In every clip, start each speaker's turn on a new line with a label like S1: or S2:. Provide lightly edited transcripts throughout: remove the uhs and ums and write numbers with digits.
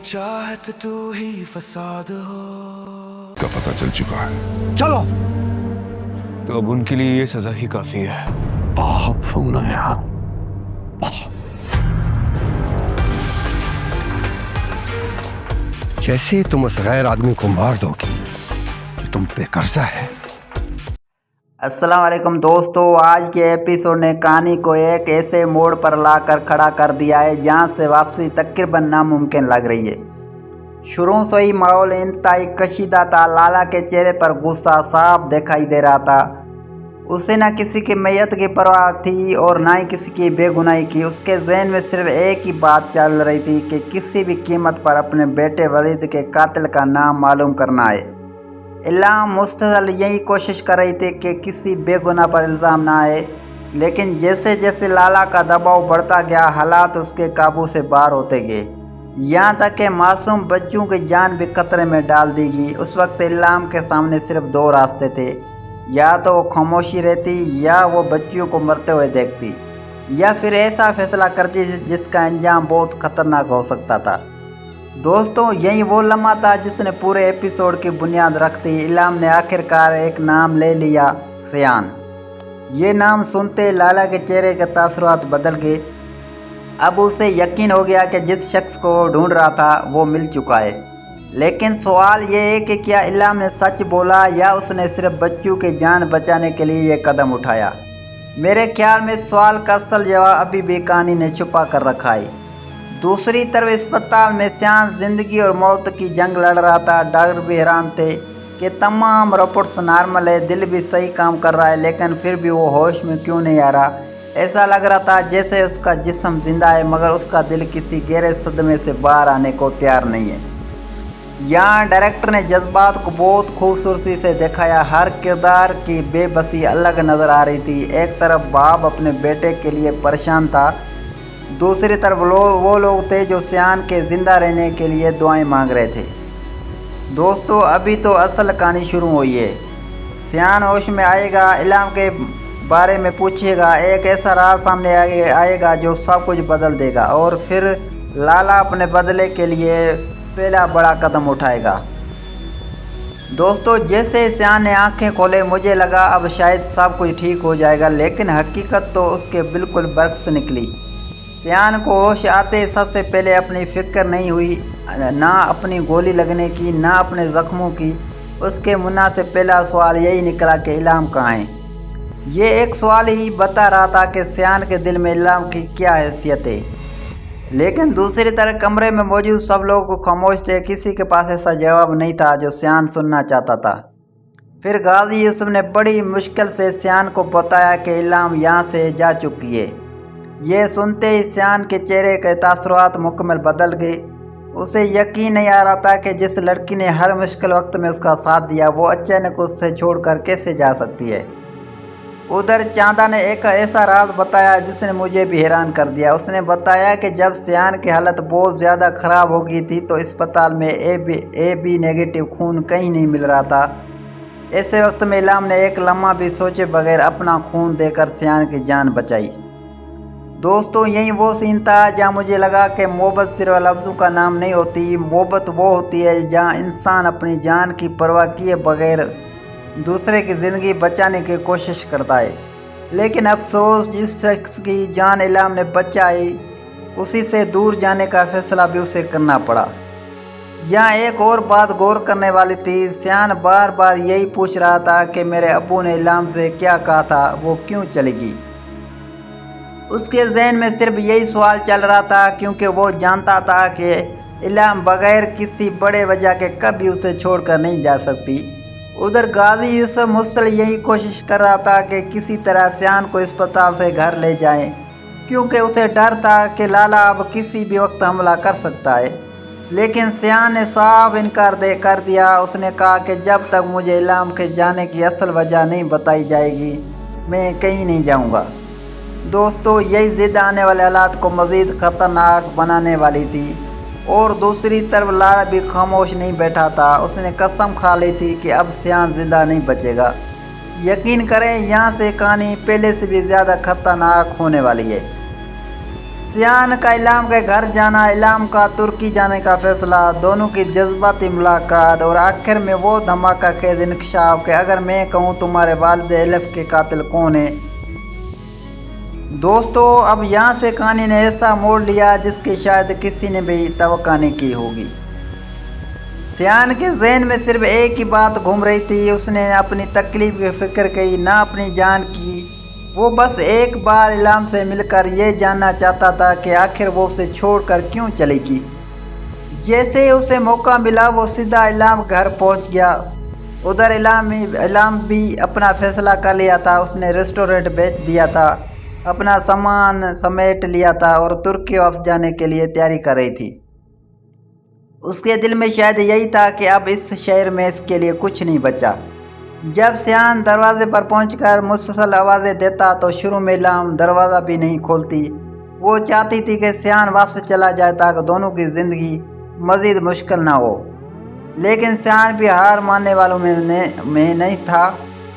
S1: चाहत तू ही फसाद हो
S2: का पता चल चुका है।
S3: चलो।
S4: तो अब उनके लिए ये सजा ही काफी है।
S3: बहुत सुन है यार। जैसे तुम उस गैर आदमी को मार दोगी तो तुम पे कर्जा है।
S5: अस्सलाम वालेकुम दोस्तों, आज के एपिसोड ने कहानी को एक ऐसे मोड़ पर लाकर खड़ा कर दिया है जहां से वापसी तकरीबन नामुमकिन लग रही है। शुरू से ही माहौल इंतहाई कशीदा था। लाला के चेहरे पर गुस्सा साफ दिखाई दे रहा था। उसे ना किसी की मैयत की परवाह थी और ना ही किसी की बेगुनाही की। उसके जहन में सिर्फ एक ही बात चल रही थी कि किसी भी कीमत पर अपने बेटे वलीद के कातिल का नाम मालूम करना है। इल्हाम मुस्तकिल यही कोशिश कर रही थी कि किसी बेगुनाह पर इल्ज़ाम ना आए, लेकिन जैसे जैसे लाला का दबाव बढ़ता गया हालात उसके काबू से बाहर होते गए, यहाँ तक कि मासूम बच्चों की जान भी खतरे में डाल दी गई। उस वक्त इल्हाम के सामने सिर्फ दो रास्ते थे, या तो वो खामोशी रहती या वो बच्चियों को मरते हुए देखती, या फिर ऐसा फैसला करती जिसका अंजाम बहुत खतरनाक हो सकता था। दोस्तों, यही वो लम्हा था जिसने पूरे एपिसोड की बुनियाद रख दी। इल्हाम ने आखिरकार एक नाम ले लिया, सियान। ये नाम सुनते लाला के चेहरे के तासुरात बदल गए। अब उसे यकीन हो गया कि जिस शख्स को वो ढूंढ रहा था वो मिल चुका है। लेकिन सवाल ये है कि क्या इल्हाम ने सच बोला या उसने सिर्फ बच्चों की जान बचाने के लिए ये कदम उठाया। मेरे ख्याल में इस सवाल का असल जवाब अभी भी कहानी ने छुपा कर रखा है। दूसरी तरफ अस्पताल में सियान ज़िंदगी और मौत की जंग लड़ रहा था। डॉक्टर भी हैरान थे कि तमाम रिपोर्ट्स नॉर्मल है, दिल भी सही काम कर रहा है, लेकिन फिर भी वो होश में क्यों नहीं आ रहा। ऐसा लग रहा था जैसे उसका जिस्म जिंदा है मगर उसका दिल किसी गहरे सदमे से बाहर आने को तैयार नहीं है। यहाँ डायरेक्टर ने जज्बात को बहुत खूबसूरती से दिखाया। हर किरदार की बेबसी अलग नज़र आ रही थी। एक तरफ बाप अपने बेटे के लिए परेशान था, दूसरी तरफ वो लोग थे जो सियान के ज़िंदा रहने के लिए दुआएं मांग रहे थे। दोस्तों, अभी तो असल कहानी शुरू हुई है। सियान होश में आएगा, इल्हाम के बारे में पूछेगा, एक ऐसा राज सामने आएगा जो सब कुछ बदल देगा, और फिर लाला अपने बदले के लिए पहला बड़ा कदम उठाएगा। दोस्तों, जैसे सियान ने आंखें खोले मुझे लगा अब शायद सब कुछ ठीक हो जाएगा, लेकिन हकीकत तो उसके बिल्कुल बरक्स निकली। सियान को होश आते सबसे पहले अपनी फिक्र नहीं हुई, ना अपनी गोली लगने की, ना अपने ज़ख्मों की। उसके मुन्ना से पहला सवाल यही निकला कि इल्हाम कहाँ है। ये एक सवाल ही बता रहा था कि सियान के दिल में इल्हाम की क्या हैसियत है। लेकिन दूसरी तरफ कमरे में मौजूद सब लोग खामोश थे। किसी के पास ऐसा जवाब नहीं था जो सियान सुनना चाहता था। फिर गाजी यूसुफ ने बड़ी मुश्किल से सियान को बताया कि इल्हाम यहाँ से जा चुकी है। ये सुनते ही सियान के चेहरे के तासुरात मुकम्मल बदल गए। उसे यकीन नहीं आ रहा था कि जिस लड़की ने हर मुश्किल वक्त में उसका साथ दिया वो अचानक उससे छोड़कर कैसे जा सकती है। उधर चांदा ने एक ऐसा राज बताया जिसने मुझे भी हैरान कर दिया। उसने बताया कि जब सियान की हालत बहुत ज़्यादा ख़राब हो गई थी तो अस्पताल में ए बी नेगेटिव खून कहीं नहीं मिल रहा था। ऐसे वक्त में इल्हाम ने एक लम्हा भी सोचे बगैर अपना खून देकर सियान की जान बचाई। दोस्तों, यही वो सीन था जहाँ मुझे लगा कि मोहब्बत सिर्फ लफ्ज़ों का नाम नहीं होती। मोहब्बत वो होती है जहाँ इंसान अपनी जान की परवाह किए बगैर दूसरे की ज़िंदगी बचाने की कोशिश करता है। लेकिन अफसोस, जिस शख्स की जान इल्हाम ने बचाई उसी से दूर जाने का फैसला भी उसे करना पड़ा। यहाँ एक और बात गौर करने वाली थी। सियान बार बार यही पूछ रहा था कि मेरे अब्बू ने इल्हाम से क्या कहा था, वो क्यों चलेगी। उसके जहन में सिर्फ यही सवाल चल रहा था, क्योंकि वो जानता था कि इल्हाम बगैर किसी बड़े वजह के कभी उसे छोड़कर नहीं जा सकती। उधर गाजी यूसुफ मुसल यही कोशिश कर रहा था कि किसी तरह सियान को अस्पताल से घर ले जाएं, क्योंकि उसे डर था कि लाला अब किसी भी वक्त हमला कर सकता है। लेकिन सियान ने साफ इनकार कर दिया। उसने कहा कि जब तक मुझे इल्हाम के जाने की असल वजह नहीं बताई जाएगी मैं कहीं नहीं जाऊंगा। दोस्तों, यही ज़िद आने वाले हालात को मज़ीद ख़तरनाक बनाने वाली थी। और दूसरी तरफ लाला भी खामोश नहीं बैठा था। उसने कसम खा ली थी कि अब सियान ज़िंदा नहीं बचेगा। यकीन करें, यहाँ से कहानी पहले से भी ज़्यादा ख़तरनाक होने वाली है। सियान का इलाम के घर जाना, इलाम का तुर्की जाने का फैसला, दोनों की जज्बाती मुलाकात और आखिर में वो धमाका खेज इंकशाफ कि अगर मैं कहूँ तुम्हारे वालिद एलिफ के कातिल कौन है। दोस्तों अब यहाँ से कहानी ने ऐसा मोड़ लिया जिसकी शायद किसी ने भी तवक्को नहीं की होगी। सियान के ज़हन में सिर्फ एक ही बात घूम रही थी, उसने अपनी तकलीफ की फ़िक्र की ना अपनी जान की। वो बस एक बार इलाम से मिलकर ये जानना चाहता था कि आखिर वो उसे छोड़कर क्यों चलेगी। जैसे ही उसे मौका मिला वो सीधा इलाम घर पहुंच गया। उधर इलाम भी अपना फ़ैसला कर लिया था, उसने रेस्टोरेंट बेच दिया था, अपना सामान समेट लिया था और तुर्की वापस जाने के लिए तैयारी कर रही थी। उसके दिल में शायद यही था कि अब इस शहर में इसके लिए कुछ नहीं बचा। जब सियान दरवाजे पर पहुंचकर मुसलसल आवाज़ें देता तो शुरू में इलाम दरवाज़ा भी नहीं खोलती। वो चाहती थी कि सियान वापस चला जाए ताकि दोनों की ज़िंदगी मज़ीद मुश्किल ना हो, लेकिन सियान भी हार मानने वालों में नहीं था।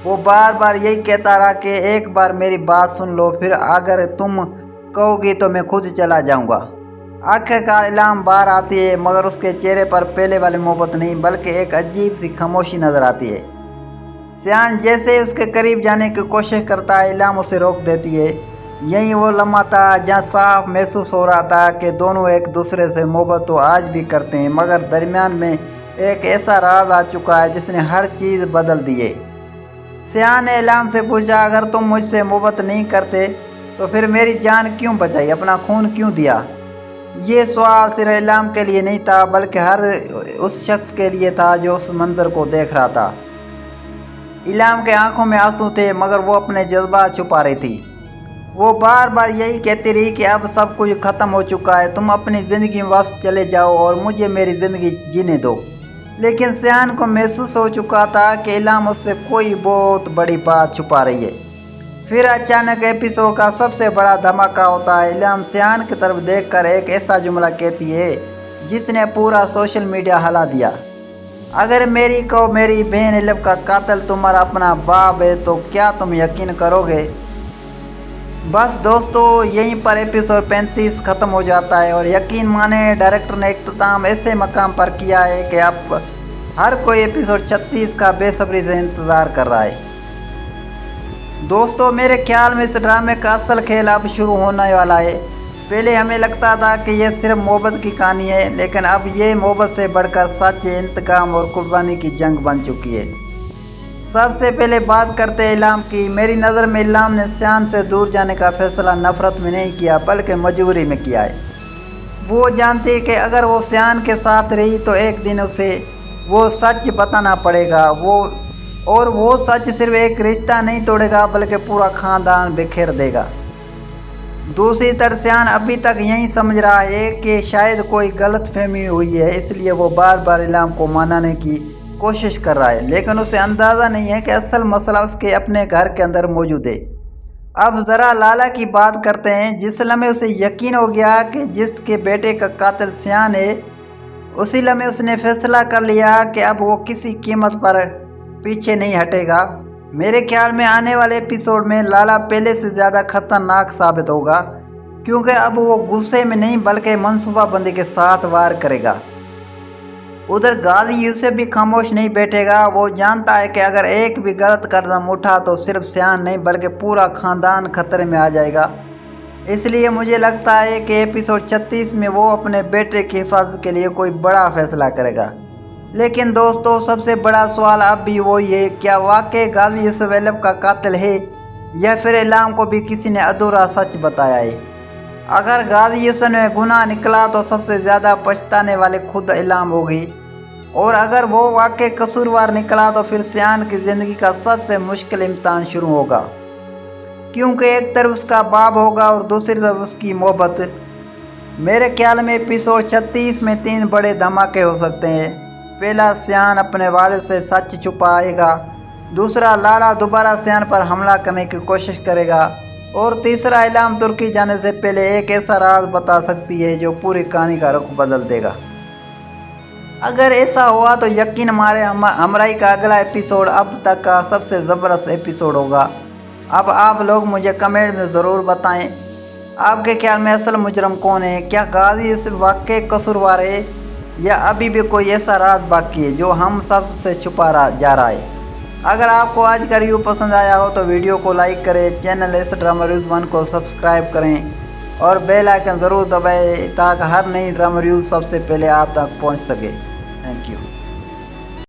S5: वो बार बार यही कहता रहा कि एक बार मेरी बात सुन लो, फिर अगर तुम कहोगी तो मैं खुद चला जाऊंगा। आखिरकार इलाम बाहर आती है, मगर उसके चेहरे पर पहले वाली मोहब्बत नहीं बल्कि एक अजीब सी खामोशी नज़र आती है। सियान जैसे ही उसके करीब जाने की कोशिश करता है, इलाम उसे रोक देती है। यही वो लम्हा था जहाँ साफ महसूस हो रहा था कि दोनों एक दूसरे से मोहब्बत तो आज भी करते हैं, मगर दरमियान में एक ऐसा राज आ चुका है जिसने हर चीज़ बदल दी है। सियान ने इलाम से पूछा, अगर तुम मुझसे मोहब्बत नहीं करते तो फिर मेरी जान क्यों बचाई, अपना खून क्यों दिया? ये सवाल सिर्फ इलाम के लिए नहीं था बल्कि हर उस शख्स के लिए था जो उस मंजर को देख रहा था। इलाम के आंखों में आंसू थे मगर वो अपने जज्बात छुपा रही थी। वो बार बार यही कहती रही कि अब सब कुछ ख़त्म हो चुका है, तुम अपनी ज़िंदगी में वापस चले जाओ और मुझे मेरी ज़िंदगी जीने दो। लेकिन सियान को महसूस हो चुका था कि इलाम उससे कोई बहुत बड़ी बात छुपा रही है। फिर अचानक एपिसोड का सबसे बड़ा धमाका होता है। इलाम सियान की तरफ देखकर एक ऐसा जुमला कहती है जिसने पूरा सोशल मीडिया हिला दिया, अगर मेरी बहन एलिफ का कातिल तुम्हारा अपना बाप है तो क्या तुम यकीन करोगे? बस दोस्तों यहीं पर एपिसोड 35 ख़त्म हो जाता है और यकीन माने डायरेक्टर ने इख्तिताम ऐसे मकाम पर किया है कि अब हर कोई एपिसोड 36 का बेसब्री से इंतज़ार कर रहा है। दोस्तों मेरे ख्याल में इस ड्रामे का असल खेल अब शुरू होने वाला है। पहले हमें लगता था कि यह सिर्फ मोहब्बत की कहानी है, लेकिन अब ये मोहब्बत से बढ़कर सच, इंतकाम और कुर्बानी की जंग बन चुकी है। सबसे पहले बात करते हैं इलाम की। मेरी नज़र में इलाम ने सियान से दूर जाने का फैसला नफ़रत में नहीं किया बल्कि मजबूरी में किया है। वो जानती है कि अगर वो सियान के साथ रही तो एक दिन उसे वो सच बताना पड़ेगा। वो सच सिर्फ एक रिश्ता नहीं तोड़ेगा बल्कि पूरा ख़ानदान बिखेर देगा। दूसरी तरफ सियान अभी तक यही समझ रहा है कि शायद कोई गलतफहमी हुई है, इसलिए वो बार बार इलाम को मनाने की कोशिश कर रहा है, लेकिन उसे अंदाज़ा नहीं है कि असल मसला उसके अपने घर के अंदर मौजूद है। अब ज़रा लाला की बात करते हैं। जिस लम्हे उसे यकीन हो गया कि जिसके बेटे का कातिल सियान है, उसी लम्हे उसने फैसला कर लिया कि अब वो किसी कीमत पर पीछे नहीं हटेगा। मेरे ख्याल में आने वाले एपिसोड में लाला पहले से ज़्यादा खतरनाक साबित होगा, क्योंकि अब वो गुस्से में नहीं बल्कि मनसूबाबंदी के साथ वार करेगा। उधर गाजी यूसुफ भी खामोश नहीं बैठेगा। वो जानता है कि अगर एक भी गलत कदम उठा तो सिर्फ सियान नहीं बल्कि पूरा ख़ानदान खतरे में आ जाएगा। इसलिए मुझे लगता है कि एपिसोड 36 में वो अपने बेटे की हिफाजत के लिए कोई बड़ा फैसला करेगा। लेकिन दोस्तों सबसे बड़ा सवाल अब भी वही है, क्या वाकई गाजी यूसुफ एलिफ का कातिल है या फिर इलाम को भी किसी ने अधूरा सच बताया है? अगर गाजी यूसुफ में गुनाह निकला तो सबसे ज़्यादा पछताने वाले खुद इलाम होगी, और अगर वो वाकई कसूरवार निकला तो फिर सियान की ज़िंदगी का सबसे मुश्किल इम्तहान शुरू होगा, क्योंकि एक तरफ उसका बाप होगा और दूसरी तरफ उसकी मोहब्बत। मेरे ख्याल में एपिसोड 36 में 3 बड़े धमाके हो सकते हैं। पहला, सियान अपने वालिद से सच छुपाएगा। दूसरा, लाला दोबारा सियान पर हमला करने की कोशिश करेगा। और तीसरा, इलाम तुर्की जाने से पहले एक ऐसा राज बता सकती है जो पूरी कहानी का रुख बदल देगा। अगर ऐसा हुआ तो यकीन मारे हमराई का अगला एपिसोड अब तक का सबसे ज़बरदस्त एपिसोड होगा। अब आप लोग मुझे कमेंट में ज़रूर बताएं آپ کے خیال میں اصل مجرم کون ہے؟ کیا غازی اس واقعے قصوروار ہے یا ابھی بھی کوئی ایسا راز باقی ہے جو ہم سب سے چھپا جا رہا ہے؟ اگر آپ کو آج کا ریویو پسند آیا ہو تو ویڈیو کو لائک کریں، چینل ایس ڈرامہ ریویوز 1 کو سبسکرائب کریں اور بیل آئیکن ضرور دبائیں تاکہ ہر نئی ڈرامہ ریویوز سب سے پہلے آپ تک پہنچ سکے۔ Thank you.